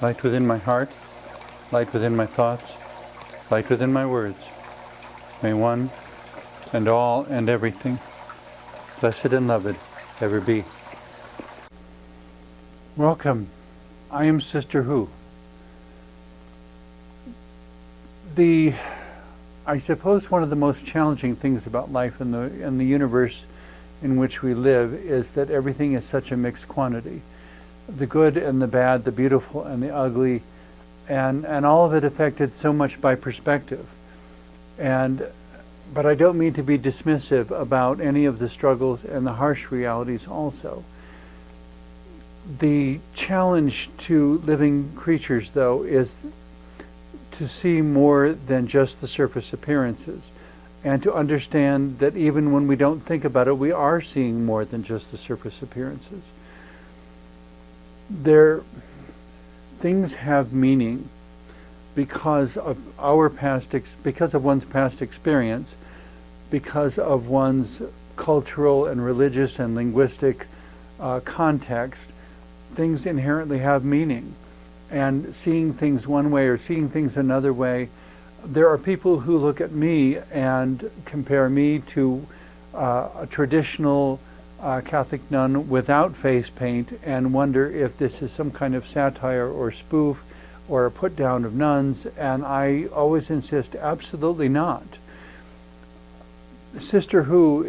light within my heart, light within my thoughts, light within my words. May one and all and everything, blessed and loved, ever be. Welcome. I am Sister Who. I suppose one of the most challenging things about life in the universe in which we live is that everything is such a mixed quantity. The good and the bad, the beautiful and the ugly, and all of it affected so much by perspective. But I don't mean to be dismissive about any of the struggles and the harsh realities also. The challenge to living creatures, though, is to see more than just the surface appearances, and to understand that even when we don't think about it, we are seeing more than just the surface appearances. Things have meaning because of one's past experience, because of one's cultural and religious and linguistic context. Things inherently have meaning, and seeing things one way or seeing things another way. There are people who look at me and compare me to a traditional Catholic nun without face paint and wonder if this is some kind of satire or spoof or a put down of nuns, and I always insist absolutely not. Sister Who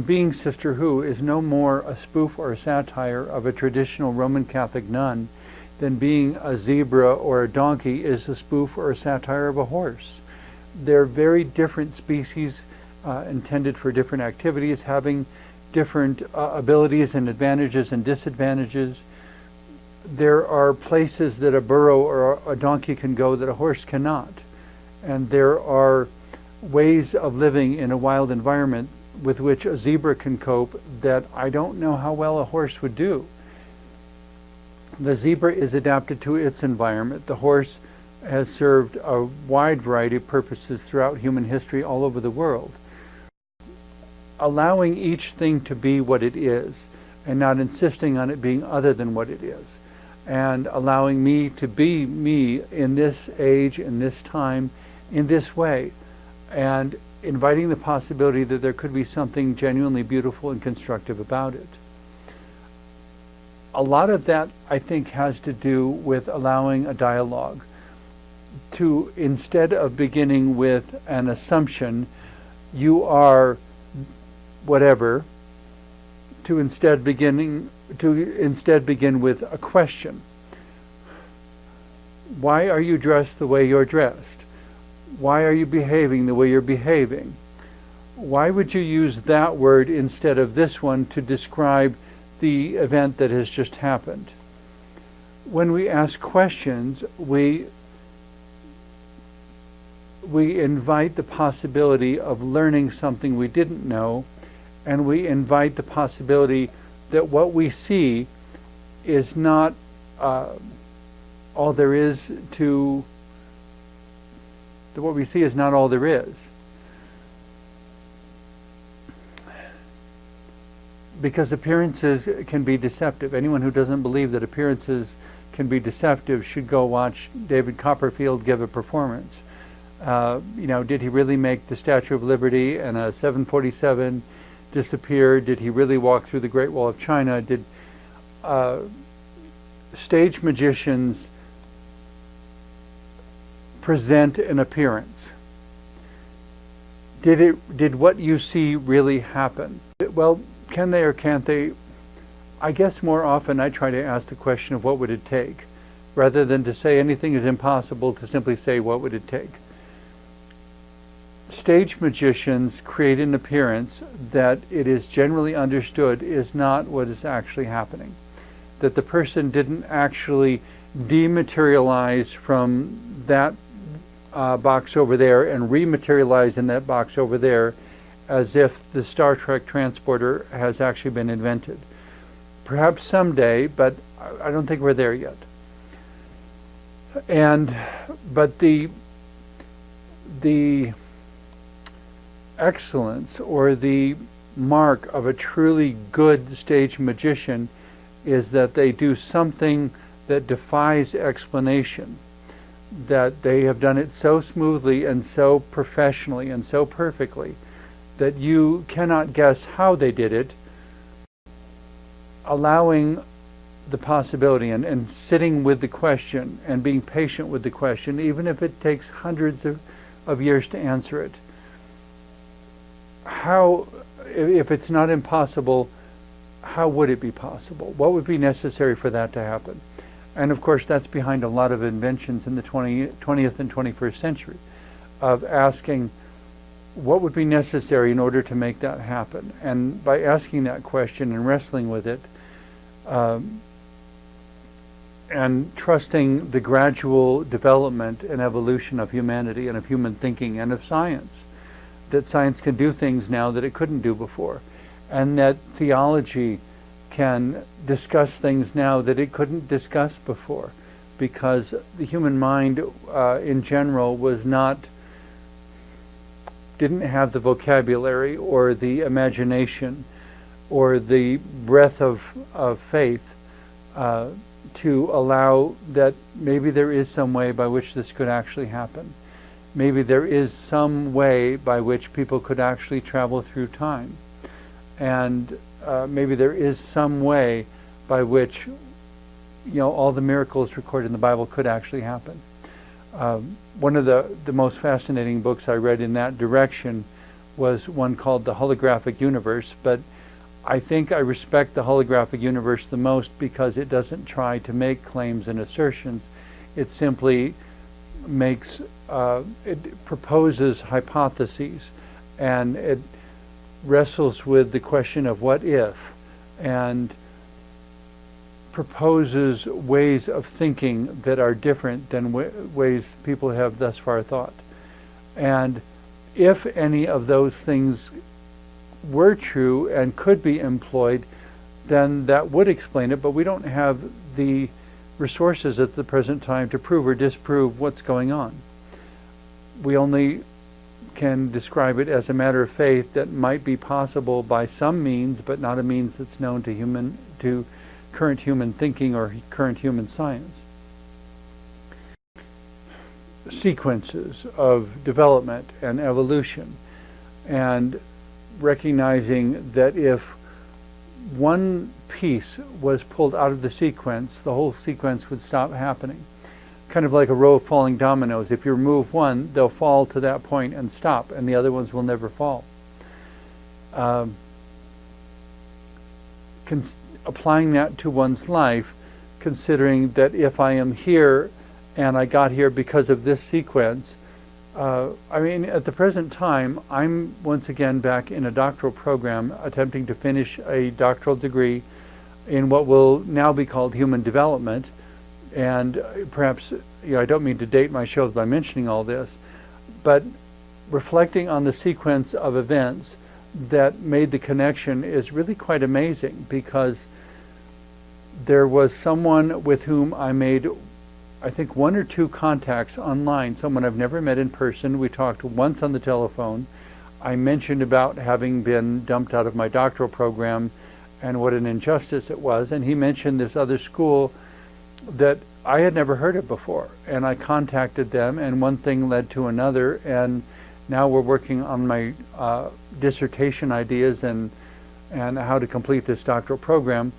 being Sister Who is no more a spoof or a satire of a traditional Roman Catholic nun than being a zebra or a donkey is a spoof or a satire of a horse. They're very different species intended for different activities, having different abilities and advantages and disadvantages. There are places that a burro or a donkey can go that a horse cannot. And there are ways of living in a wild environment with which a zebra can cope that I don't know how well a horse would do. The zebra is adapted to its environment. The horse has served a wide variety of purposes throughout human history all over the world. Allowing each thing to be what it is and not insisting on it being other than what it is, and allowing me to be me in this age, in this time, in this way, and inviting the possibility that there could be something genuinely beautiful and constructive about it. A lot of that, I think, has to do with allowing a dialogue to, instead of beginning with an assumption, you are whatever, to instead begin with a question. Why are you dressed the way you're dressed? Why are you behaving the way you're behaving? Why would you use that word instead of this one to describe the event that has just happened? When we ask questions, we invite the possibility of learning something we didn't know, and we invite the possibility that what we see is not all there is to, that what we see is not all there is. Because appearances can be deceptive. Anyone who doesn't believe that appearances can be deceptive should go watch David Copperfield give a performance. Did he really make the Statue of Liberty and a 747 disappear? Did he really walk through the Great Wall of China? Did stage magicians present an appearance? Did what you see really happen? Well, can they or can't they? I guess more often I try to ask the question of what would it take, rather than to say anything is impossible, to simply say what would it take. Stage magicians create an appearance that it is generally understood is not what is actually happening. That the person didn't actually dematerialize from that box over there and rematerialize in that box over there, as if the Star Trek transporter has actually been invented. Perhaps someday, but I don't think we're there yet. But the excellence or the mark of a truly good stage magician is that they do something that defies explanation, that they have done it so smoothly and so professionally and so perfectly that you cannot guess how they did it, allowing the possibility and sitting with the question and being patient with the question, even if it takes hundreds of years to answer it. How, if it's not impossible, how would it be possible? What would be necessary for that to happen? And of course, that's behind a lot of inventions in the 20th and 21st century, of asking what would be necessary in order to make that happen. And by asking that question and wrestling with it, and trusting the gradual development and evolution of humanity and of human thinking and of science, that science can do things now that it couldn't do before, and that theology can discuss things now that it couldn't discuss before, because the human mind in general didn't have the vocabulary or the imagination or the breadth of faith to allow that maybe there is some way by which this could actually happen. Maybe there is some way by which people could actually travel through time. And maybe there is some way by which, all the miracles recorded in the Bible could actually happen. One of the most fascinating books I read in that direction was one called The Holographic Universe, but I think I respect the holographic universe the most because it doesn't try to make claims and assertions. It simply it proposes hypotheses, and it wrestles with the question of what if, and proposes ways of thinking that are different than ways people have thus far thought. And if any of those things were true and could be employed, then that would explain it, but we don't have the resources at the present time to prove or disprove what's going on. We only can describe it as a matter of faith that might be possible by some means, but not a means that's known to current human thinking or current human science. Sequences of development and evolution, and recognizing that if one piece was pulled out of the sequence, the whole sequence would stop happening. Kind of like a row of falling dominoes. If you remove one, they'll fall to that point and stop, and the other ones will never fall. Applying that to one's life, considering that if I am here and I got here because of this sequence, at the present time, I'm once again back in a doctoral program attempting to finish a doctoral degree in what will now be called human development. And perhaps, I don't mean to date my shows by mentioning all this, but reflecting on the sequence of events that made the connection is really quite amazing, because there was someone with whom I made, I think, 1 or 2 contacts online, someone I've never met in person. We talked once on the telephone. I mentioned about having been dumped out of my doctoral program and what an injustice it was, and he mentioned this other school that I had never heard of before, and I contacted them, and one thing led to another, and now we're working on my dissertation ideas and how to complete this doctoral program.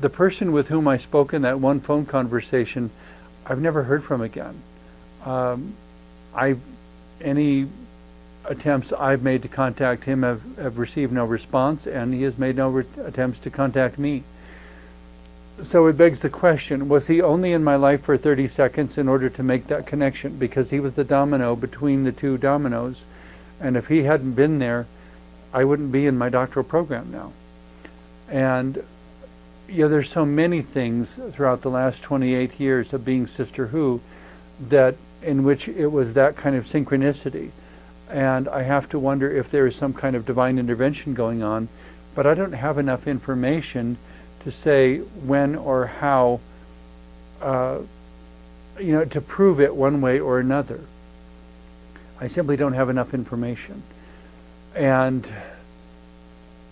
The person with whom I spoke in that one phone conversation, I've never heard from again. Any attempts I've made to contact him have received no response, and he has made no attempts to contact me. So it begs the question, was he only in my life for 30 seconds in order to make that connection? Because he was the domino between the 2 dominoes, and if he hadn't been there, I wouldn't be in my doctoral program now. And there's so many things throughout the last 28 years of being Sister Who that in which it was that kind of synchronicity. And I have to wonder if there is some kind of divine intervention going on, but I don't have enough information to say when or how, to prove it one way or another. I simply don't have enough information. And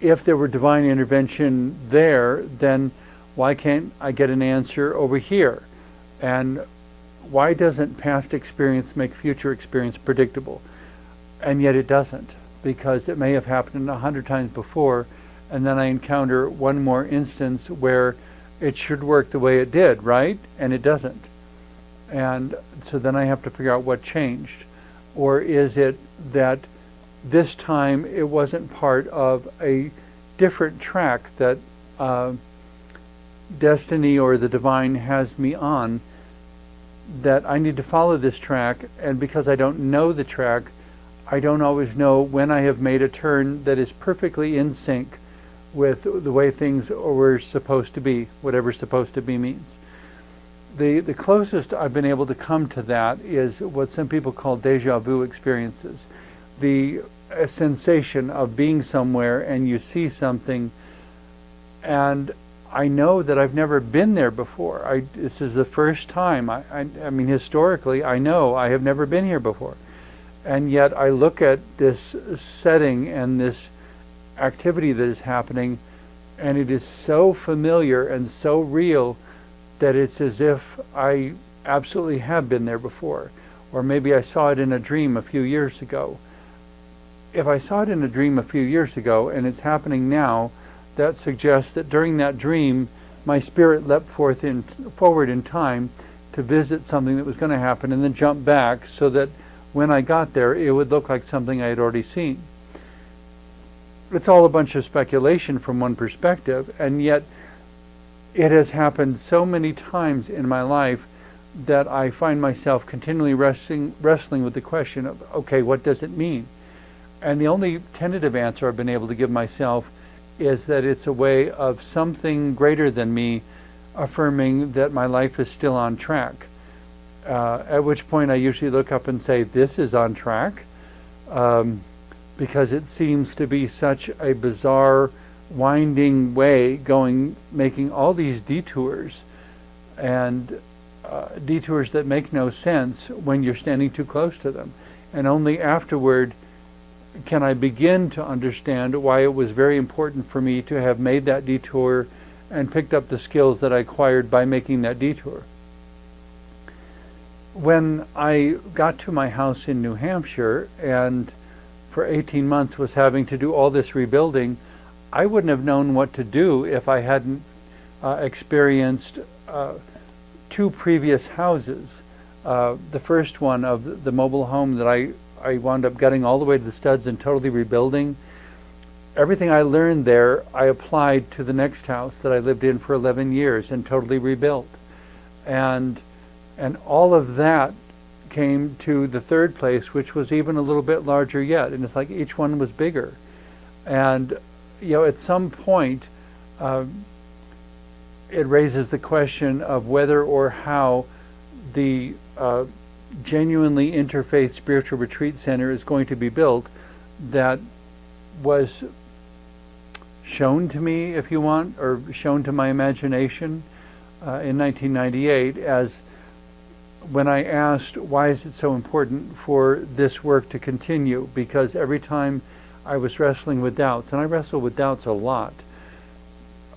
if there were divine intervention there, then why can't I get an answer over here? And why doesn't past experience make future experience predictable? And yet it doesn't, because it may have happened 100 times before, and then I encounter one more instance where it should work the way it did, right? And it doesn't. And so then I have to figure out what changed. Or is it that this time it wasn't part of a different track that destiny or the divine has me on, that I need to follow this track, and because I don't know the track, I don't always know when I have made a turn that is perfectly in sync with the way things were supposed to be, whatever supposed to be means. The closest I've been able to come to that is what some people call deja vu experiences. The sensation of being somewhere and you see something, and I know that I've never been there before. This is the first time. I mean, historically, I know I have never been here before. And yet I look at this setting and this activity that is happening, and it is so familiar and so real that it's as if I absolutely have been there before. Or maybe I saw it in a dream a few years ago. If I saw it in a dream a few years ago and it's happening now, that suggests that during that dream, my spirit leapt forward in time to visit something that was going to happen and then jump back so that when I got there, it would look like something I had already seen. It's all a bunch of speculation from one perspective, and yet it has happened so many times in my life that I find myself continually wrestling with the question of, okay, what does it mean? And the only tentative answer I've been able to give myself is that it's a way of something greater than me affirming that my life is still on track. At which point I usually look up and say, this is on track, because it seems to be such a bizarre, winding way, making all these detours, and detours that make no sense when you're standing too close to them. And only afterward can I begin to understand why it was very important for me to have made that detour and picked up the skills that I acquired by making that detour. When I got to my house in New Hampshire and for 18 months was having to do all this rebuilding, I wouldn't have known what to do if I hadn't experienced two previous houses. The first one of the mobile home that I wound up gutting all the way to the studs and totally rebuilding. Everything I learned there, I applied to the next house that I lived in for 11 years and totally rebuilt. And all of that came to the third place, which was even a little bit larger yet. And it's like each one was bigger. And, at some point, it raises the question of whether or how the genuinely interfaith spiritual retreat center is going to be built that was shown to me, if you want, or shown to my imagination in 1998 as when I asked, why is it so important for this work to continue? Because every time I was wrestling with doubts, and I wrestle with doubts a lot,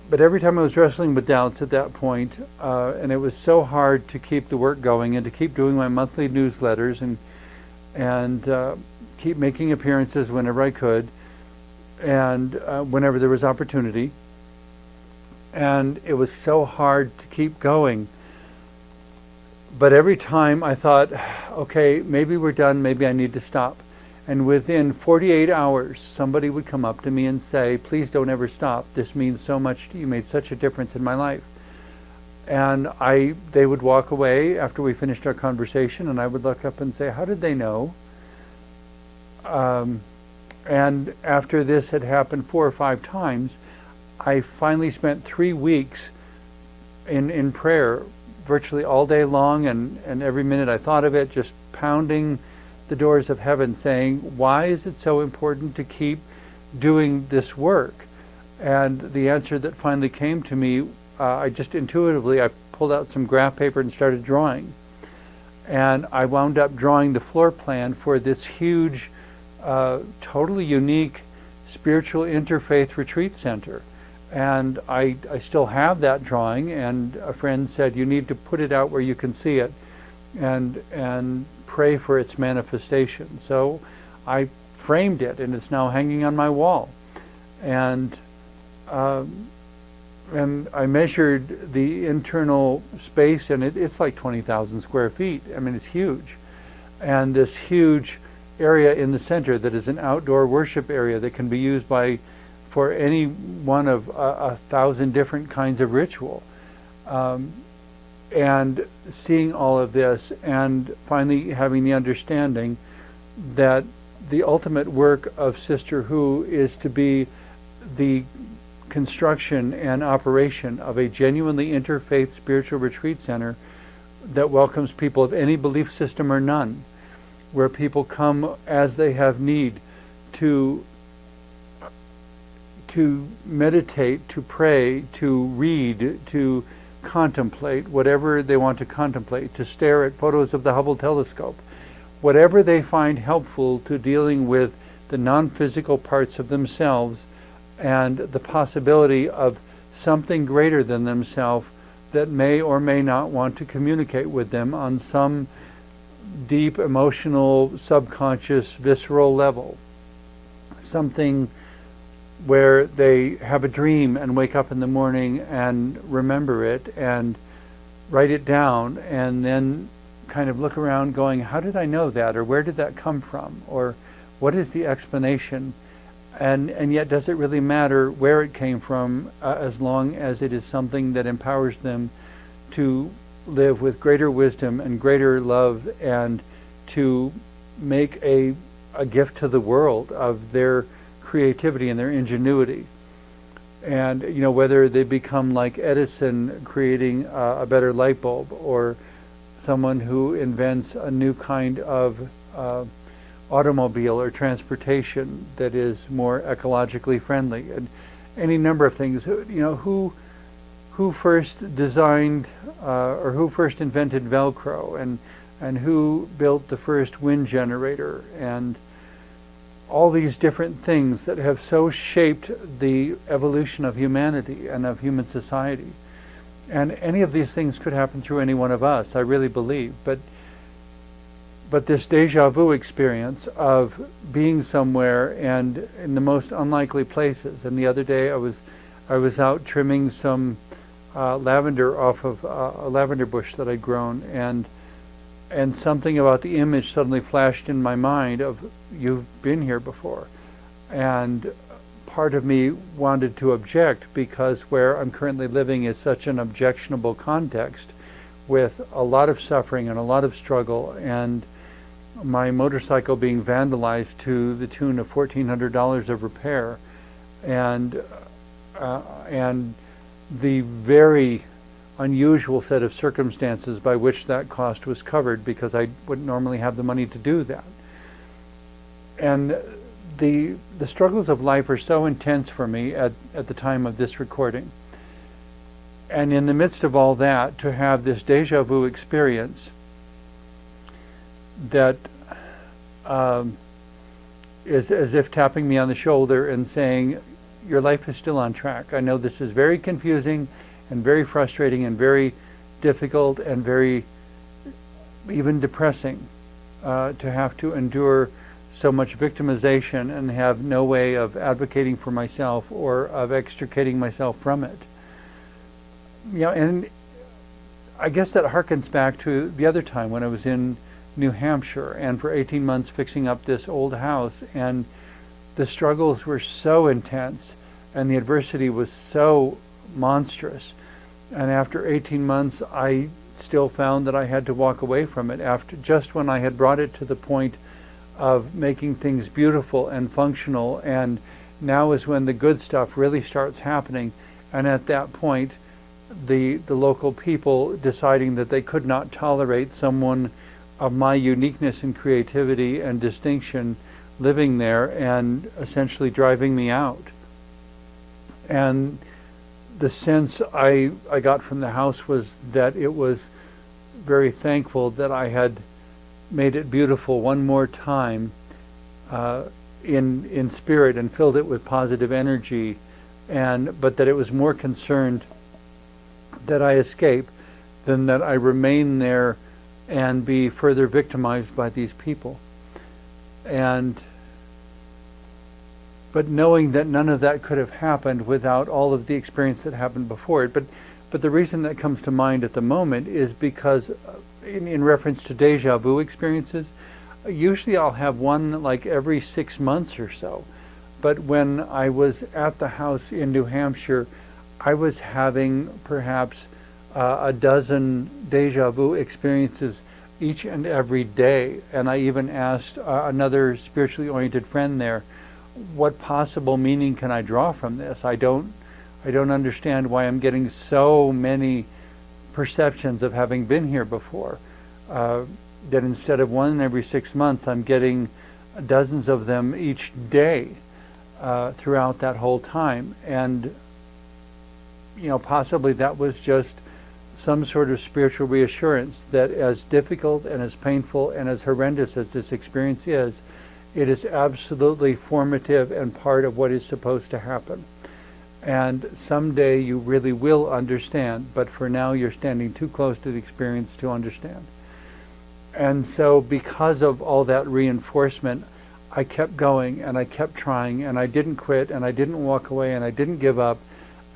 but every time I was wrestling with doubts at that point, and it was so hard to keep the work going and to keep doing my monthly newsletters and keep making appearances whenever I could and whenever there was opportunity. And it was so hard to keep going. But every time I thought, okay, maybe we're done, maybe I need to stop. And within 48 hours, somebody would come up to me and say, please don't ever stop. This means so much to you. You made such a difference in my life. And they would walk away after we finished our conversation, and I would look up and say, how did they know? And after this had happened 4 or 5 times, I finally spent 3 weeks in prayer, virtually all day long, and every minute I thought of it, just pounding the doors of heaven, saying, why is it so important to keep doing this work? And the answer that finally came to me, I just intuitively, I pulled out some graph paper and started drawing. And I wound up drawing the floor plan for this huge, totally unique spiritual interfaith retreat center. And I still have that drawing, and a friend said, you need to put it out where you can see it and pray for its manifestation. So I framed it, and it's now hanging on my wall. And I measured the internal space, and it's like 20,000 square feet. I mean, it's huge. And this huge area in the center that is an outdoor worship area that can be used for any one of 1,000 different kinds of ritual. And seeing all of this, and finally having the understanding that the ultimate work of Sister Who is to be the construction and operation of a genuinely interfaith spiritual retreat center that welcomes people of any belief system or none, where people come as they have need to meditate, to pray, to read, to contemplate whatever they want to contemplate, to stare at photos of the Hubble telescope, whatever they find helpful to dealing with the non-physical parts of themselves and the possibility of something greater than themselves that may or may not want to communicate with them on some deep, emotional, subconscious, visceral level. Something where they have a dream and wake up in the morning and remember it and write it down, and then kind of look around going, how did I know that? Or where did that come from? Or what is the explanation? And yet, does it really matter where it came from, as long as it is something that empowers them to live with greater wisdom and greater love, and to make a gift to the world of their creativity and their ingenuity. And whether they become like Edison, creating a better light bulb, or someone who invents a new kind of automobile or transportation that is more ecologically friendly, and any number of things. Who first designed or who first invented Velcro, and who built the first wind generator, and all these different things that have so shaped the evolution of humanity and of human society. And any of these things could happen through any one of us, I really believe. But this deja vu experience of being somewhere and in the most unlikely places. And the other day I was out trimming some lavender off of a lavender bush that I'd grown, and something about the image suddenly flashed in my mind of, you've been here before. And part of me wanted to object, because where I'm currently living is such an objectionable context, with a lot of suffering and a lot of struggle, and my motorcycle being vandalized to the tune of $1,400 of repair, and the very unusual set of circumstances by which that cost was covered, because I wouldn't normally have the money to do that. And the struggles of life are so intense for me at the time of this recording. And in the midst of all that, to have this deja vu experience that is as if tapping me on the shoulder and saying, your life is still on track. I know this is very confusing and very frustrating and very difficult and very even depressing to have to endure so much victimization and have no way of advocating for myself or of extricating myself from it. And I guess that harkens back to the other time when I was in New Hampshire, and for 18 months fixing up this old house, and the struggles were so intense and the adversity was so monstrous. And after 18 months, I still found that I had to walk away from it, after just when I had brought it to the point of making things beautiful and functional, and now is when the good stuff really starts happening. And at that point, the local people deciding that they could not tolerate someone of my uniqueness and creativity and distinction living there, and essentially driving me out. And the sense I got from the house was that it was very thankful that I had made it beautiful one more time in spirit, and filled it with positive energy, but that it was more concerned that I escape than that I remain there and be further victimized by these people. But knowing that none of that could have happened without all of the experience that happened before it. But the reason that comes to mind at the moment is because in reference to deja vu experiences, usually I'll have one like every 6 months or so. But when I was at the house in New Hampshire, I was having perhaps a dozen deja vu experiences each and every day. And I even asked another spiritually oriented friend there, what possible meaning can I draw from this? I don't understand why I'm getting so many perceptions of having been here before. That instead of one every 6 months, I'm getting dozens of them each day throughout that whole time. And possibly that was just some sort of spiritual reassurance that as difficult and as painful and as horrendous as this experience is, it is absolutely formative and part of what is supposed to happen. And someday you really will understand, but for now you're standing too close to the experience to understand. And so because of all that reinforcement, I kept going and I kept trying and I didn't quit and I didn't walk away and I didn't give up,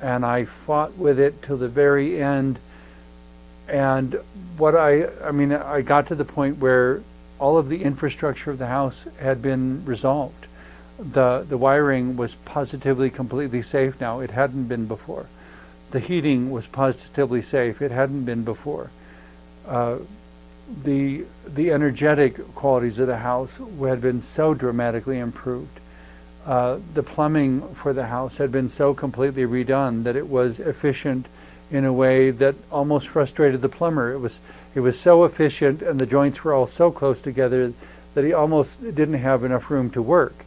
and I fought with it till the very end. And I got to the point where all of the infrastructure of the house had been resolved. The wiring was positively completely safe now. It hadn't been before. The heating was positively safe. It hadn't been before. The energetic qualities of the house had been so dramatically improved. The plumbing for the house had been so completely redone that it was efficient in a way that almost frustrated the plumber. It was so efficient, and the joints were all so close together that he almost didn't have enough room to work.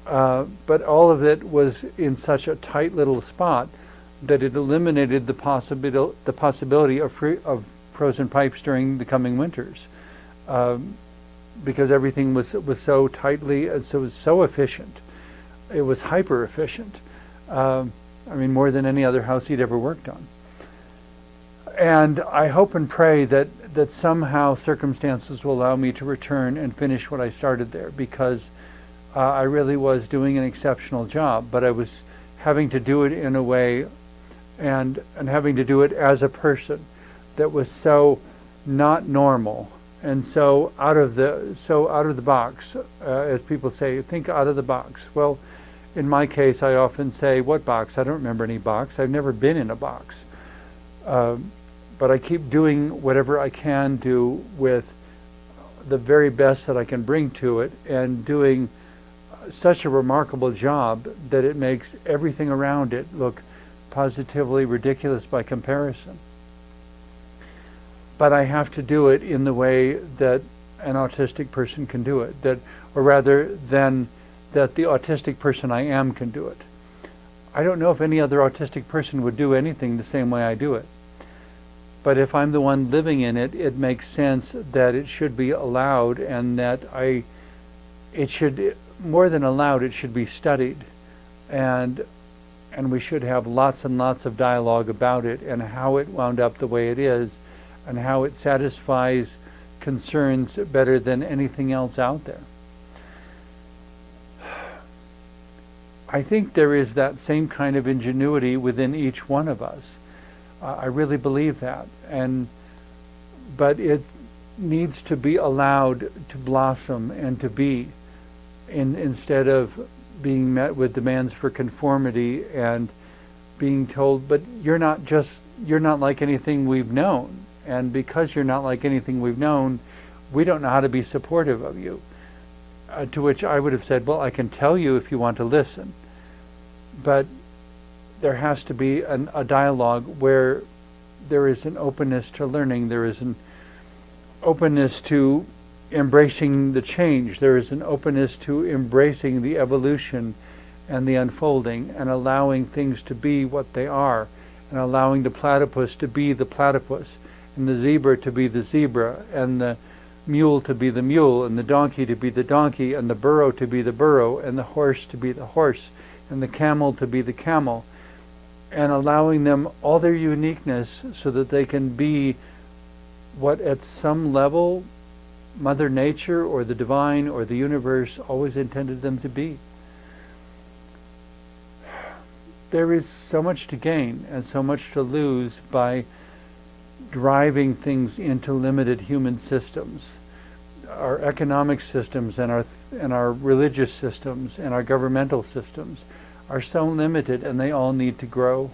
But all of it was in such a tight little spot that it eliminated the possibility of frozen pipes during the coming winters, because everything was so tightly, so it was so efficient. It was hyper efficient. More than any other house he'd ever worked on. And I hope and pray that somehow circumstances will allow me to return and finish what I started there, because I really was doing an exceptional job, but I was having to do it in a way and having to do it as a person that was so not normal and so out of the box, as people say, think out of the box. Well, in my case, I often say, what box? I don't remember any box. I've never been in a box. But I keep doing whatever I can do with the very best that I can bring to it, and doing such a remarkable job that it makes everything around it look positively ridiculous by comparison. But I have to do it in the way that an autistic person can do it, or rather than that the autistic person I am can do it. I don't know if any other autistic person would do anything the same way I do it. But if I'm the one living in it, it makes sense that it should be allowed, and that it should, more than allowed, it should be studied. And we should have lots and lots of dialogue about it, and how it wound up the way it is, and how it satisfies concerns better than anything else out there. I think there is that same kind of ingenuity within each one of us. I really believe that, but it needs to be allowed to blossom and to be, instead of being met with demands for conformity and being told, but you're not like anything we've known, and because you're not like anything we've known, we don't know how to be supportive of you. To which I would have said, well, I can tell you if you want to listen, but there has to be a dialogue where there is an openness to learning, there is an openness to embracing the change, there is an openness to embracing the evolution and the unfolding, and allowing things to be what they are, and allowing the platypus to be the platypus, and the zebra to be the zebra, and the mule to be the mule, and the donkey to be the donkey, and the burro to be the burro, and the horse to be the horse, and the camel to be the camel. and allowing them all their uniqueness so that they can be what at some level Mother Nature or the divine or the universe always intended them to be. There is so much to gain and so much to lose by driving things into limited human systems. Our economic systems and our religious systems and our governmental systems are so limited, and they all need to grow.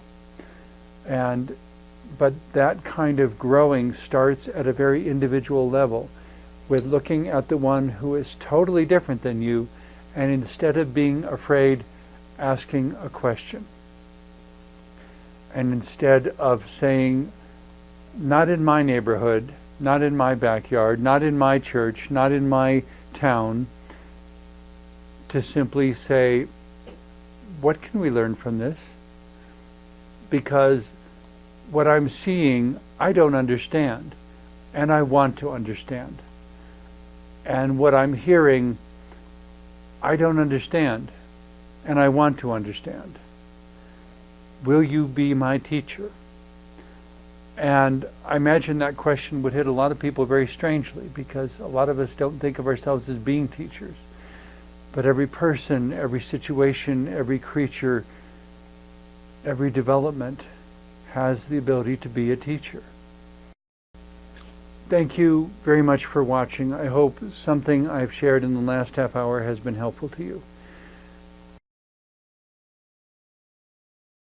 But that kind of growing starts at a very individual level, with looking at the one who is totally different than you, and instead of being afraid, asking a question. And instead of saying, not in my neighborhood, not in my backyard, not in my church, not in my town, to simply say, what can we learn from this? Because what I'm seeing, I don't understand, and I want to understand. And what I'm hearing, I don't understand, and I want to understand. Will you be my teacher? And I imagine that question would hit a lot of people very strangely, because a lot of us don't think of ourselves as being teachers. But every person, every situation, every creature, every development has the ability to be a teacher. Thank you very much for watching. I hope something I've shared in the last half hour has been helpful to you.